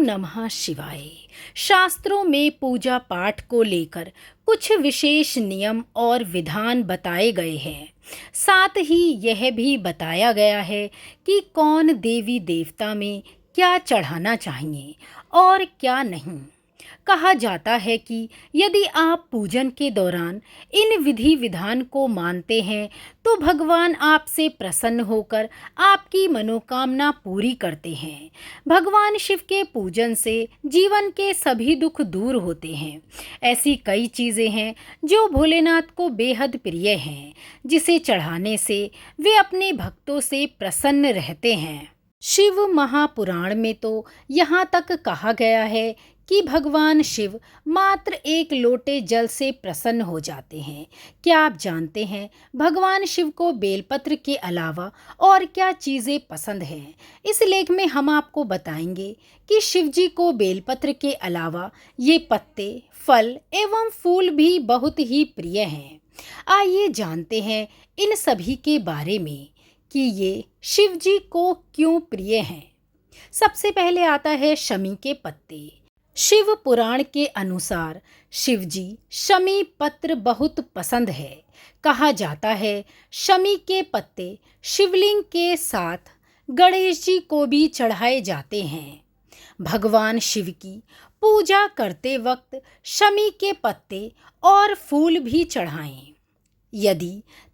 नमः शिवाय। शास्त्रों में पूजा पाठ को लेकर कुछ विशेष नियम और विधान बताए गए हैं। साथ ही यह भी बताया गया है कि कौन देवी देवता में क्या चढ़ाना चाहिए और क्या नहीं। कहा जाता है कि यदि आप पूजन के दौरान इन विधि विधान को मानते हैं तो भगवान आपसे प्रसन्न होकर आपकी मनोकामना पूरी करते हैं। भगवान शिव के पूजन से जीवन के सभी दुख दूर होते हैं। ऐसी कई चीज़ें हैं जो भोलेनाथ को बेहद प्रिय हैं, जिसे चढ़ाने से वे अपने भक्तों से प्रसन्न रहते हैं। शिव महापुराण में तो यहाँ तक कहा गया है कि भगवान शिव मात्र एक लोटे जल से प्रसन्न हो जाते हैं। क्या आप जानते हैं भगवान शिव को बेलपत्र के अलावा और क्या चीज़ें पसंद हैं? इस लेख में हम आपको बताएंगे कि शिव जी को बेलपत्र के अलावा ये पत्ते, फल एवं फूल भी बहुत ही प्रिय हैं। आइए जानते हैं इन सभी के बारे में कि ये शिव जी को क्यों प्रिय हैं। सबसे पहले आता है शमी के पत्ते। शिव पुराण के अनुसार शिव जी शमी पत्र बहुत पसंद है। कहा जाता है शमी के पत्ते शिवलिंग के साथ गणेश जी को भी चढ़ाए जाते हैं। भगवान शिव की पूजा करते वक्त शमी के पत्ते और फूल भी चढ़ाएं। यदि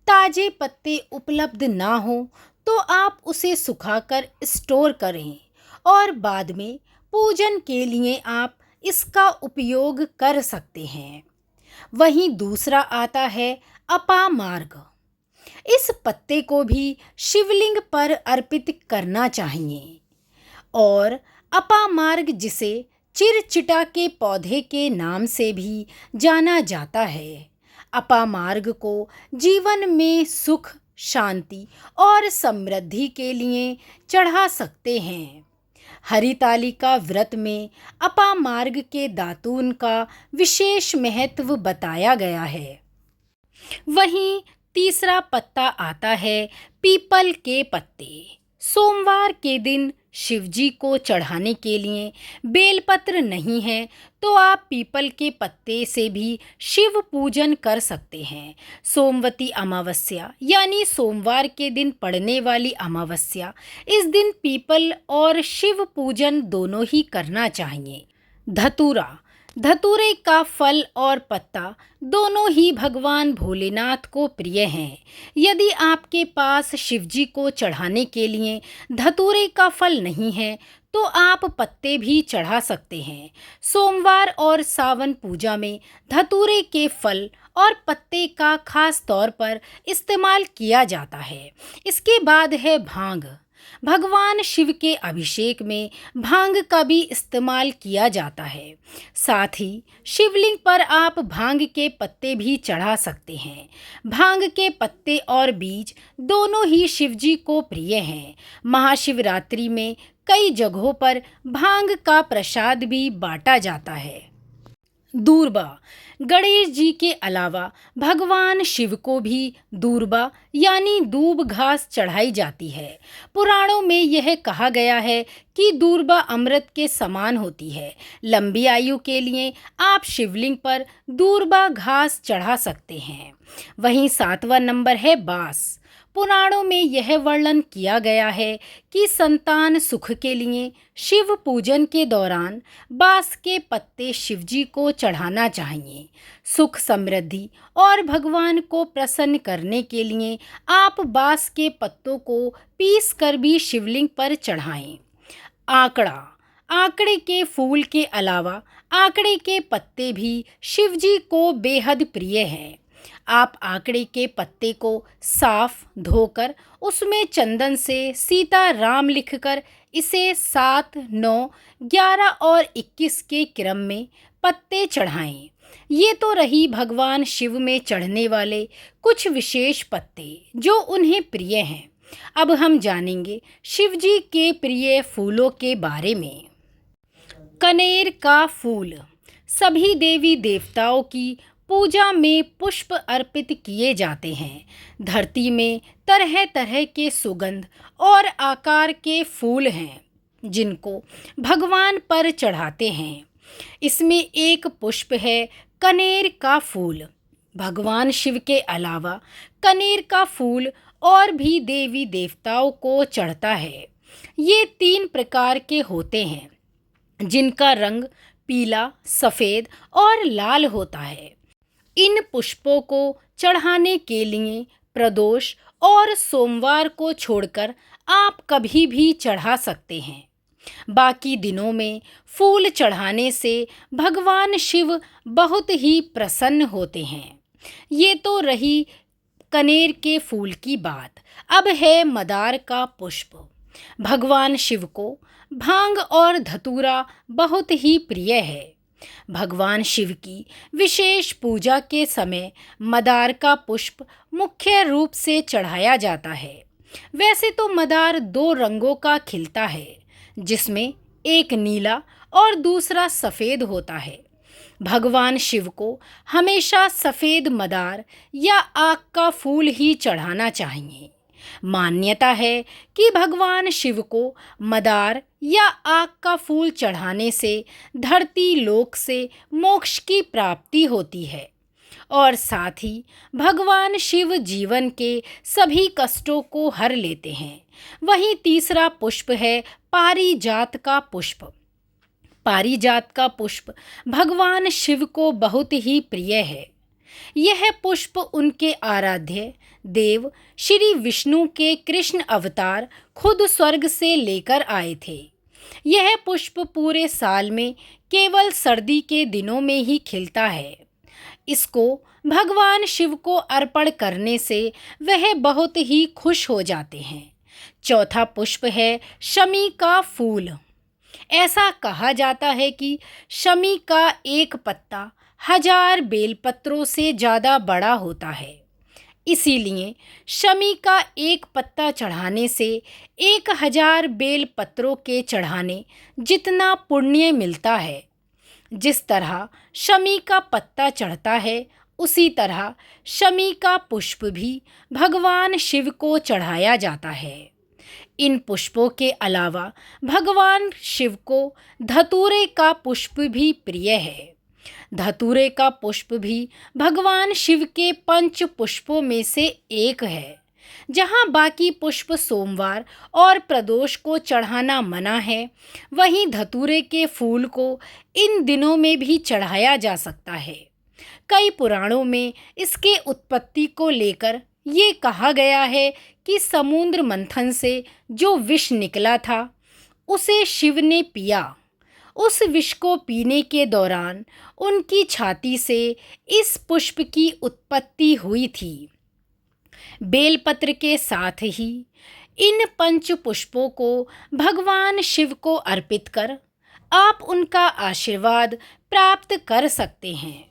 ताजे पत्ते उपलब्ध ना हो तो आप उसे सुखाकर स्टोर करें और बाद में पूजन के लिए आप इसका उपयोग कर सकते हैं। वहीं दूसरा आता है अपामार्ग। इस पत्ते को भी शिवलिंग पर अर्पित करना चाहिए और अपामार्ग, जिसे चिरचिटा के पौधे के नाम से भी जाना जाता है, अपामार्ग को जीवन में सुख, शांति और समृद्धि के लिए चढ़ा सकते हैं। हरितालिका व्रत में अपामार्ग के दातून का विशेष महत्व बताया गया है। वहीं तीसरा पत्ता आता है पीपल के पत्ते। सोमवार के दिन शिव जी को चढ़ाने के लिए बेलपत्र नहीं है तो आप पीपल के पत्ते से भी शिव पूजन कर सकते हैं। सोमवती अमावस्या यानी सोमवार के दिन पड़ने वाली अमावस्या, इस दिन पीपल और शिव पूजन दोनों ही करना चाहिए। धतूरा, धतूरे का फल और पत्ता दोनों ही भगवान भोलेनाथ को प्रिय हैं। यदि आपके पास शिवजी को चढ़ाने के लिए धतूरे का फल नहीं है तो आप पत्ते भी चढ़ा सकते हैं। सोमवार और सावन पूजा में धतूरे के फल और पत्ते का खास तौर पर इस्तेमाल किया जाता है। इसके बाद है भांग। भगवान शिव के अभिषेक में भांग का भी इस्तेमाल किया जाता है। साथ ही शिवलिंग पर आप भांग के पत्ते भी चढ़ा सकते हैं। भांग के पत्ते और बीज दोनों ही शिवजी को प्रिय हैं। महाशिवरात्रि में कई जगहों पर भांग का प्रसाद भी बांटा जाता है। दूर्बा, गणेश जी के अलावा भगवान शिव को भी दूर्बा यानी दूब घास चढ़ाई जाती है। पुराणों में यह कहा गया है कि दूर्बा अमृत के समान होती है। लंबी आयु के लिए आप शिवलिंग पर दूर्बा घास चढ़ा सकते हैं। वहीं 7वां नंबर है बांस। पुराणों में यह वर्णन किया गया है कि संतान सुख के लिए शिव पूजन के दौरान बांस के पत्ते शिवजी को चढ़ाना चाहिए। सुख, समृद्धि और भगवान को प्रसन्न करने के लिए आप बांस के पत्तों को पीस कर भी शिवलिंग पर चढ़ाएं। आंकड़ा, आंकड़े के फूल के अलावा आंकड़े के पत्ते भी शिवजी को बेहद प्रिय हैं। आप आंकड़े के पत्ते को साफ धोकर उसमें चंदन से सीता राम लिखकर इसे 7, 9, 11 और 21 के क्रम में पत्ते चढ़ाएं। ये तो रही भगवान शिव में चढ़ने वाले कुछ विशेष पत्ते जो उन्हें प्रिय हैं। अब हम जानेंगे शिवजी के प्रिय फूलों के बारे में। कनेर का फूल। सभी देवी देवताओं की पूजा में पुष्प अर्पित किए जाते हैं। धरती में तरह तरह के सुगंध और आकार के फूल हैं। जिनको भगवान पर चढ़ाते हैं। इसमें एक पुष्प है कनेर का फूल। भगवान शिव के अलावा कनेर का फूल और भी देवी देवताओं को चढ़ता है। ये 3 प्रकार के होते हैं, जिनका रंग पीला, सफ़ेद और लाल होता है। इन पुष्पों को चढ़ाने के लिए प्रदोष और सोमवार को छोड़कर आप कभी भी चढ़ा सकते हैं। बाकी दिनों में फूल चढ़ाने से भगवान शिव बहुत ही प्रसन्न होते हैं। ये तो रही कनेर के फूल की बात। अब है मदार का पुष्प। भगवान शिव को भांग और धतूरा बहुत ही प्रिय है। भगवान शिव की विशेष पूजा के समय मदार का पुष्प मुख्य रूप से चढ़ाया जाता है। वैसे तो मदार 2 रंगों का खिलता है, जिसमें एक नीला और दूसरा सफ़ेद होता है। भगवान शिव को हमेशा सफ़ेद मदार या आक का फूल ही चढ़ाना चाहिए। मान्यता है कि भगवान शिव को मदार या आक का फूल चढ़ाने से धरती लोक से मोक्ष की प्राप्ति होती है और साथ ही भगवान शिव जीवन के सभी कष्टों को हर लेते हैं। वहीं तीसरा पुष्प है पारिजात का पुष्प। पारिजात का पुष्प भगवान शिव को बहुत ही प्रिय है। यह पुष्प उनके आराध्य देव श्री विष्णु के कृष्ण अवतार खुद स्वर्ग से लेकर आए थे। यह पुष्प पूरे साल में केवल सर्दी के दिनों में ही खिलता है। इसको भगवान शिव को अर्पण करने से वह बहुत ही खुश हो जाते हैं। चौथा पुष्प है शमी का फूल। ऐसा कहा जाता है कि शमी का एक पत्ता 1000 बेलपत्रों से ज़्यादा बड़ा होता है। इसीलिए शमी का एक पत्ता चढ़ाने से 1000 बेलपत्रों के चढ़ाने जितना पुण्य मिलता है। जिस तरह शमी का पत्ता चढ़ता है, उसी तरह शमी का पुष्प भी भगवान शिव को चढ़ाया जाता है। इन पुष्पों के अलावा भगवान शिव को धतूरे का पुष्प भी प्रिय है। धतूरे का पुष्प भी भगवान शिव के 5 पुष्पों में से एक है। जहाँ बाकी पुष्प सोमवार और प्रदोष को चढ़ाना मना है, वहीं धतूरे के फूल को इन दिनों में भी चढ़ाया जा सकता है। कई पुराणों में इसके उत्पत्ति को लेकर ये कहा गया है कि समुद्र मंथन से जो विष निकला था, उसे शिव ने पिया। उस विष को पीने के दौरान उनकी छाती से इस पुष्प की उत्पत्ति हुई थी। बेलपत्र के साथ ही इन 5 पुष्पों को भगवान शिव को अर्पित कर आप उनका आशीर्वाद प्राप्त कर सकते हैं।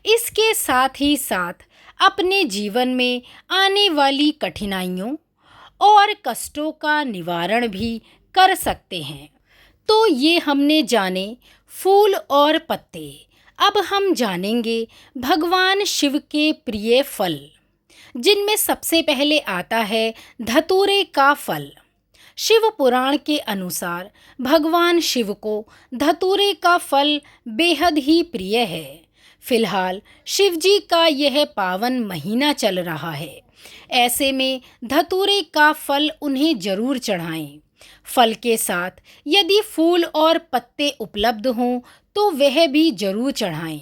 इसके साथ ही साथ अपने जीवन में आने वाली कठिनाइयों और कष्टों का निवारण भी कर सकते हैं। तो ये हमने जाने फूल और पत्ते। अब हम जानेंगे भगवान शिव के प्रिय फल, जिनमें सबसे पहले आता है धतूरे का फल। शिव पुराण के अनुसार भगवान शिव को धतूरे का फल बेहद ही प्रिय है। फिलहाल शिवजी का यह पावन महीना चल रहा है। ऐसे में धतूरे का फल उन्हें जरूर चढ़ाएं। फल के साथ यदि फूल और पत्ते उपलब्ध हों तो वह भी जरूर चढ़ाएं।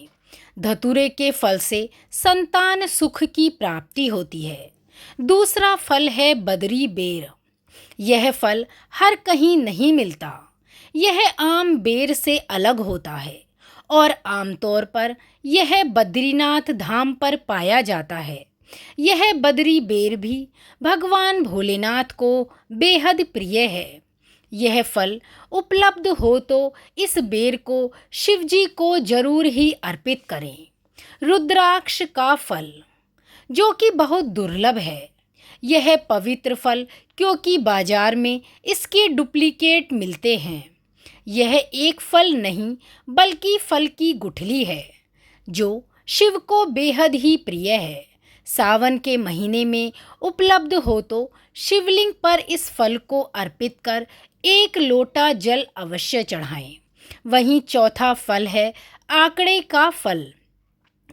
धतूरे के फल से संतान सुख की प्राप्ति होती है। दूसरा फल है बदरी बेर। यह फल हर कहीं नहीं मिलता। यह आम बेर से अलग होता है और आमतौर पर यह बद्रीनाथ धाम पर पाया जाता है। यह बदरी बेर भी भगवान भोलेनाथ को बेहद प्रिय है। यह फल उपलब्ध हो तो इस बेर को शिवजी को जरूर ही अर्पित करें। रुद्राक्ष का फल, जो कि बहुत दुर्लभ है। यह पवित्र फल क्योंकि बाजार में इसके डुप्लीकेट मिलते हैं। यह एक फल नहीं बल्कि फल की गुठली है, जो शिव को बेहद ही प्रिय है। सावन के महीने में उपलब्ध हो तो शिवलिंग पर इस फल को अर्पित कर एक लोटा जल अवश्य चढ़ाएं। वहीं चौथा फल है आकड़े का फल।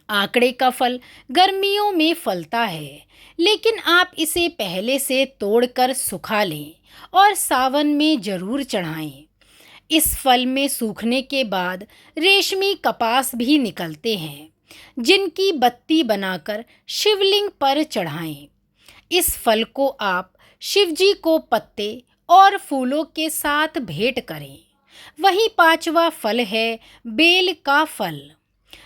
आकड़े का फल गर्मियों में फलता है, लेकिन आप इसे पहले से तोड़कर सुखा लें और सावन में जरूर चढ़ाएं। इस फल में सूखने के बाद रेशमी कपास भी निकलते हैं, जिनकी बत्ती बनाकर शिवलिंग पर चढ़ाएं। इस फल को आप शिवजी को पत्ते और फूलों के साथ भेंट करें। वहीं पांचवा फल है बेल का फल।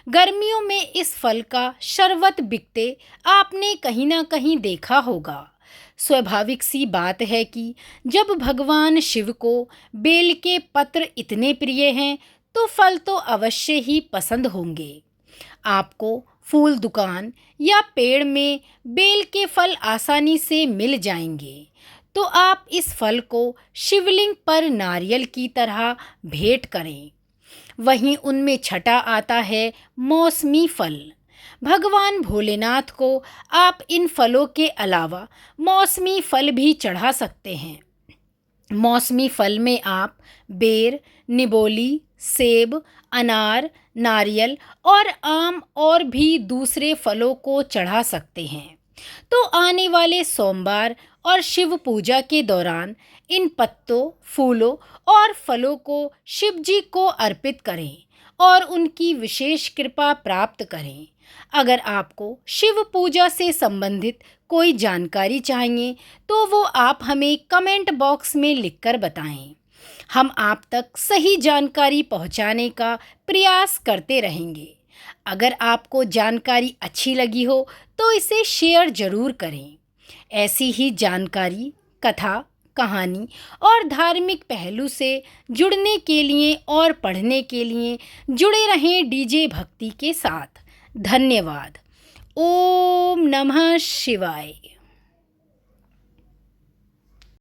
गर्मियों में इस फल का शरबत बिकते आपने कहीं ना कहीं देखा होगा। स्वाभाविक सी बात है कि जब भगवान शिव को बेल के पत्र इतने प्रिय हैं, तो फल तो अवश्य ही पसंद होंगे। आपको फूल दुकान या पेड़ में बेल के फल आसानी से मिल जाएंगे, तो आप इस फल को शिवलिंग पर नारियल की तरह भेंट करें। वहीं उनमें छठा आता है मौसमी फल। भगवान भोलेनाथ को आप इन फलों के अलावा मौसमी फल भी चढ़ा सकते हैं। मौसमी फल में आप बेर, निबोली, सेब, अनार, नारियल और आम और भी दूसरे फलों को चढ़ा सकते हैं। तो आने वाले सोमवार और शिव पूजा के दौरान इन पत्तों, फूलों और फलों को शिव जी को अर्पित करें और उनकी विशेष कृपा प्राप्त करें। अगर आपको शिव पूजा से संबंधित कोई जानकारी चाहिए, तो वो आप हमें कमेंट बॉक्स में लिखकर बताएं। हम आप तक सही जानकारी पहुंचाने का प्रयास करते रहेंगे। अगर आपको जानकारी अच्छी लगी हो, तो इसे शेयर ज़रूर करें। ऐसी ही जानकारी, कथा, कहानी और धार्मिक पहलू से जुड़ने के लिए और पढ़ने के लिए जुड़े रहें डीजे भक्ति के साथ। धन्यवाद। ओम नमः शिवाय।